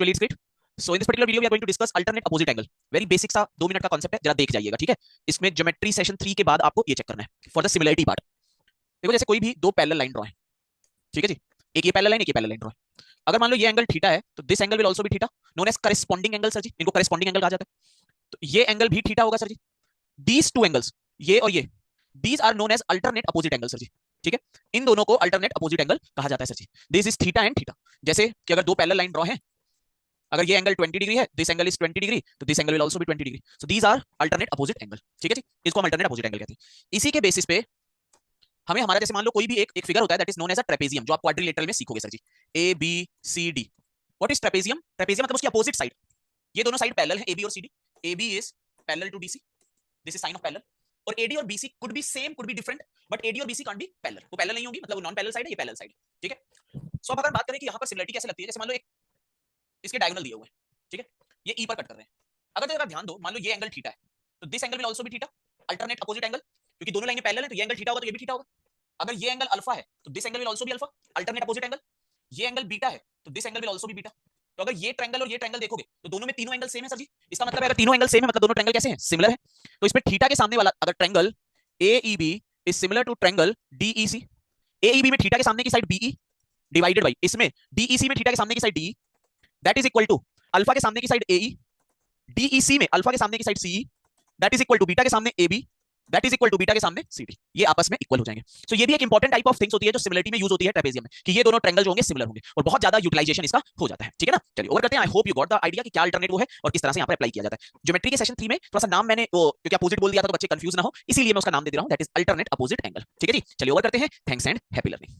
Actually it's great. So in this particular video we are going to discuss alternate opposite angle. Very basic सा 2 minute का concept है, जरा देख जाइएगा, ठीक है। इसमें ज्योमेट्री सेशन 3 के बाद आपको ये चेक करना है फॉर द सिमिलरिटी पार्ट। देखो जैसे कोई भी दो पैरेलल लाइन ड्रॉ है, ठीक है जी, एक ये पैरेलल लाइन, एक ये पैरेलल लाइन ड्रॉ है। अगर मान लो ये एंगल थीटा है तो this angle will also be theta, known as corresponding angle. Sir ji इनको करेस्पॉन्डिंग एंगल कहा जाता है। तो ये एंगल भी थीटा होगा sir ji. These two angles, ये और ये, these are known as alternate opposite angle sir ji, ठीक है। इन दोनों को अल्टरनेट अपोजिट एंगल कहा जाता है सर जी। This is theta and theta. जैसे कि अगर दो पैरेलल लाइन ड्रॉ है, अगर ये एंगल 20 डिग्री है, दिस एंगल इज 20 डिग्री, तो this angle will also be 20 degree. So these are alternate opposite angle, ठीक है जी। इसको हम अल्टरनेट अपोजिट एंगल कहते हैं। इसी के बेसिस पे हमें हमारा, जैसे मान लो कोई भी एक फिगर होता है that is known as a trapezium, जो आप क्वाड्रिलेटरल में सीखोगे सर जी, A B C D. What is trapezium? Trapezium मतलब उसकी अपोजिट साइड। ये दोनों साइड पैरेलल है, ए बी और C D. A B is parallel to D C, this is sign of parallel. और एडी और BC could be same, could be different, but AD और BC can't be parallel. वो parallel नहीं होंगी, मतलब वो non parallel side है, ये पैरेलल साइड है, ठीक है। सो अब अगर बात करें कि यहाँ पर सिमिलरिटी कैसे लगती है, जैसे मान लो एक इसके डायगोनल दिए हुए हैं, ठीक है, ये ई पर कट कर रहे हैं। अगर जरा ध्यान दो, मान लो ये एंगल थीटा है, तो this angle will also be theta, alternate opposite angle, क्योंकि दोनों लाइनें पैरेलल है, तो ये एंगल थीटा होगा तो ये भी थीटा होगा। अगर ये एंगल अल्फा है तो this angle will also be alpha, alternate opposite angle. ये एंगल बीटा है तो this angle will also B beta. तो अगर ये ट्रायंगल और ये ट्रायंगल देखोगे तो दोनों में तीनों एंगल सेम है सर जी। इसका मतलब है अगर तीनों एंगल सेम है, मतलब दोनों ट्रायंगल कैसे हैं? सिमिलर है। तो इसमें थीटा के सामने वाला अगर triangle AEB is similar to triangle DEC, AEB में थीटा के सामने की साइड BE डिवाइडेड बाई इसमें DEC में थीटा के सामने की side DE, that is equal to alpha के सामने की साइड AE, DEC में अल्फा के सामने की side CE, that is equal to beta के सामने AB, that is equal to beta के सामने CD। ये आपस में इक्वल हो जाएंगे। सो ये भी एक इंपॉर्टेंट टाइप ऑफ थिंग्स होती है जो सिमिलरिटी में यूज होती है ट्रेपेजियम में, कि ये दोनों ट्रायंगल जो होंगे सिमिलर होंगे, और बहुत ज्यादा यूटिलाइजेशन इसका हो जाता है, ठीक है ना। चलिए ओवर करते हैं। I hope you got the idea कि क्या अल्टरनेट वो है और किस तरह से यहाँ पर अप्लाई किया जाता है। ज्योमेट्री के सेशन 3 में थोड़ा सा नाम मैंने वो क्योंकि अपोजिट बोल दिया था तो बच्चे कंफ्यूज ना हो, इसीलिए मैं उसका नाम दे दे रहा हूँ, that is alternate opposite angle, ठीक है जी। चलिए ओवर करते हैं। Thanks and happy learning.